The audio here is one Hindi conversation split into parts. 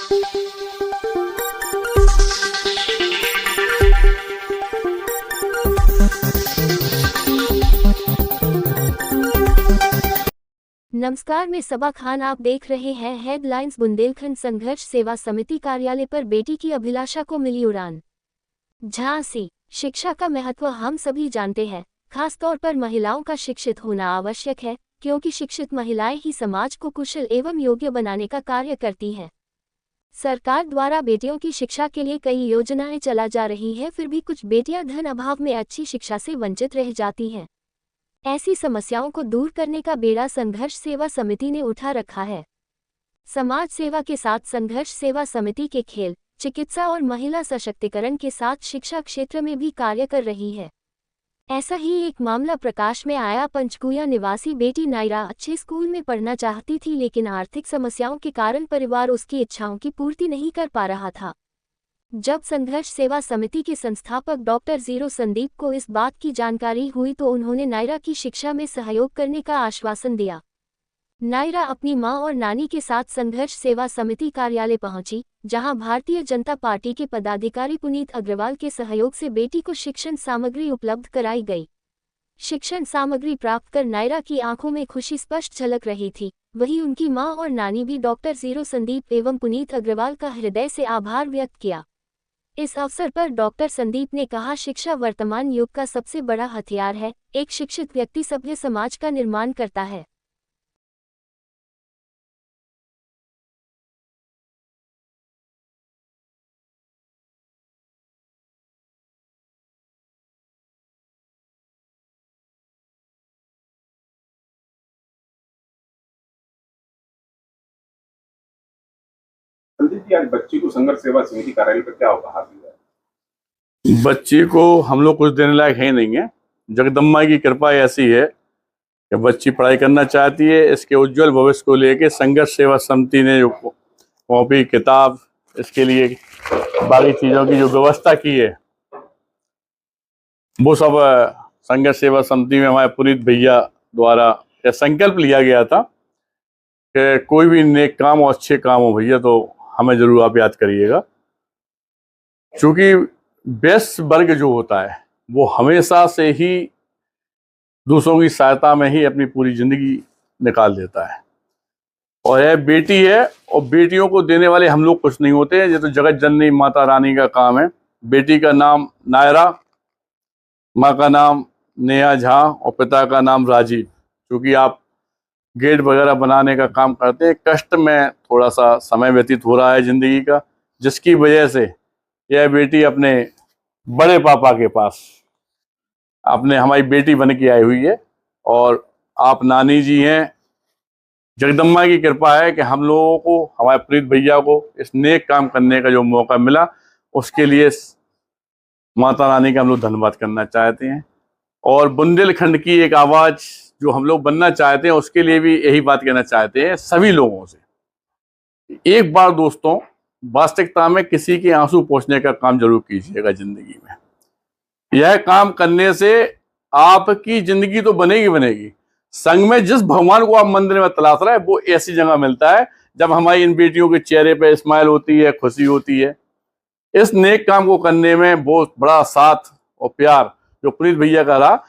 नमस्कार, मैं सबा खान। आप देख रहे हैं हेडलाइंस। बुंदेलखंड संघर्ष सेवा समिति कार्यालय पर बेटी की अभिलाषा को मिली उड़ान। झांसी। शिक्षा का महत्व हम सभी जानते हैं। खासतौर पर महिलाओं का शिक्षित होना आवश्यक है, क्योंकि शिक्षित महिलाएं ही समाज को कुशल एवं योग्य बनाने का कार्य करती हैं। सरकार द्वारा बेटियों की शिक्षा के लिए कई योजनाएं चला जा रही है, फिर भी कुछ बेटियां धन अभाव में अच्छी शिक्षा से वंचित रह जाती हैं। ऐसी समस्याओं को दूर करने का बेड़ा संघर्ष सेवा समिति ने उठा रखा है। समाज सेवा के साथ संघर्ष सेवा समिति के खेल, चिकित्सा और महिला सशक्तिकरण के साथ शिक्षा क्षेत्र में भी कार्य कर रही है। ऐसा ही एक मामला प्रकाश में आया। पंचकुया निवासी बेटी नायरा अच्छे स्कूल में पढ़ना चाहती थी, लेकिन आर्थिक समस्याओं के कारण परिवार उसकी इच्छाओं की पूर्ति नहीं कर पा रहा था। जब संघर्ष सेवा समिति के संस्थापक डॉक्टर जीरो संदीप को इस बात की जानकारी हुई तो उन्होंने नायरा की शिक्षा में सहयोग करने का आश्वासन दिया। नायरा अपनी मां और नानी के साथ संघर्ष सेवा समिति कार्यालय पहुंची, जहां भारतीय जनता पार्टी के पदाधिकारी पुनीत अग्रवाल के सहयोग से बेटी को शिक्षण सामग्री उपलब्ध कराई गई। शिक्षण सामग्री प्राप्त कर नायरा की आंखों में खुशी स्पष्ट झलक रही थी। वहीं उनकी मां और नानी भी डॉक्टर जीरो संदीप एवं पुनीत अग्रवाल का हृदय से आभार व्यक्त किया। इस अवसर पर डॉक्टर संदीप ने कहा, शिक्षा वर्तमान युग का सबसे बड़ा हथियार है। एक शिक्षित व्यक्ति सभ्य समाज का निर्माण करता है। संदीप जी, आज बच्ची को संघर्ष सेवा समिति कार्यालय पर क्या उपहार दिया है? बच्ची को हम लोग कुछ देने लायक है नहीं है। जगदम्बा की कृपा ऐसी है कि बच्ची पढ़ाई करना चाहती है। इसके उज्जवल भविष्य को लेके संघर्ष सेवा समिति ने जो कॉपी किताब इसके लिए बाकी चीज़ों की जो व्यवस्था की है वो सब संघर्ष सेवा समिति में हमारे पुनीत भैया द्वारा यह संकल्प लिया गया था कि कोई भी नेक काम और अच्छे काम हो भैया तो हमें जरूर आप याद करिएगा। क्योंकि वैश्य वर्ग जो होता है वो हमेशा से ही दूसरों की सहायता में ही अपनी पूरी जिंदगी निकाल देता है, और यह बेटी है और बेटियों को देने वाले हम लोग कुछ नहीं होते हैं। ये तो जगत जननी माता रानी का काम है। बेटी का नाम नायरा, माँ का नाम नेहा झा और पिता का नाम राजीव। क्योंकि आप गेट वगैरह बनाने का काम करते हैं, कष्ट में थोड़ा सा समय व्यतीत हो रहा है जिंदगी का, जिसकी वजह से यह बेटी अपने बड़े पापा के पास अपने हमारी बेटी बन के आई हुई है। और आप नानी जी हैं। जगदम्बा की कृपा है कि हम लोगों को, हमारे प्रीत भैया को इस नेक काम करने का जो मौका मिला, उसके लिए माता रानी का हम लोग धन्यवाद करना चाहते हैं। और बुंदेलखंड की एक आवाज़ जो हम लोग बनना चाहते हैं, उसके लिए भी यही बात कहना चाहते हैं सभी लोगों से। एक बार दोस्तों, वास्तविकता में किसी के आंसू पोंछने का काम जरूर कीजिएगा जिंदगी में। यह काम करने से आपकी जिंदगी तो बनेगी बनेगी, संग में जिस भगवान को आप मंदिर में तलाश रहे हैं वो ऐसी जगह मिलता है जब हमारी इन बेटियों के चेहरे पे स्माइल होती है, खुशी होती है। इस नेक काम को करने में बहुत बड़ा साथ और प्यार जो पुनीत भैया का रहा,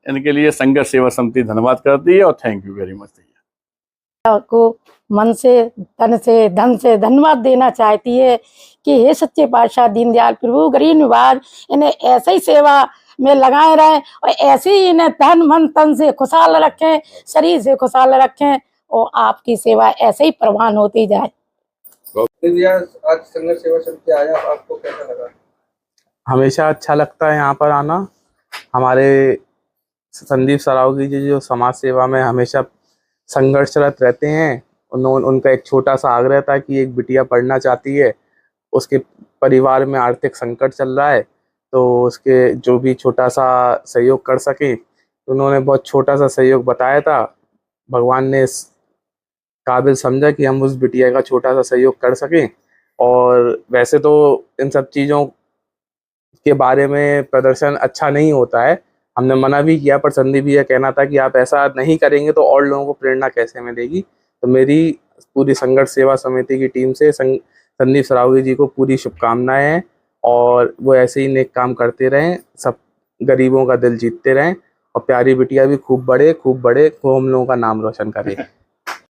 इनके लिए संघर्ष सेवा समिति धन्यवाद करती है। और थैंक यू वेरी मच भैया को मन से, तन से, धन से धन्यवाद देना चाहती है कि हे सच्चे पातशाह दीनदयाल प्रभु, गरीब निवाज इन्हें ऐसे ही सेवा में लगाए रहें और ऐसे ही इन्हें धन मन तन से खुशहाल रखें, शरीर से खुशहाल रखें और आपकी सेवा ऐसे ही प्रवान होती जाए। आज संघर्ष सेवा समिति आया, आपको कैसा लगा? हमेशा अच्छा लगता है यहाँ पर आना। हमारे संदीप सरावगी जी जो समाज सेवा में हमेशा संघर्षरत रहते हैं, उनका एक छोटा सा आग्रह था कि एक बिटिया पढ़ना चाहती है, उसके परिवार में आर्थिक संकट चल रहा है, तो उसके जो भी छोटा सा सहयोग कर सकें, उन्होंने बहुत छोटा सा सहयोग बताया था। भगवान ने इस काबिल समझा कि हम उस बिटिया का छोटा सा सहयोग कर सकें। और वैसे तो इन सब चीज़ों के बारे में प्रदर्शन अच्छा नहीं होता है, हमने मना भी किया, पर संदीप जी यह कहना था कि आप ऐसा नहीं करेंगे तो और लोगों को प्रेरणा कैसे मिलेगी। तो मेरी पूरी संघर्ष सेवा समिति की टीम से संदीप सरावगी जी को पूरी शुभकामनाएं हैं और वो ऐसे ही नेक काम करते रहें, सब गरीबों का दिल जीतते रहें और प्यारी बिटिया भी खूब बढ़े, खूब हम लोगों का नाम रोशन करे।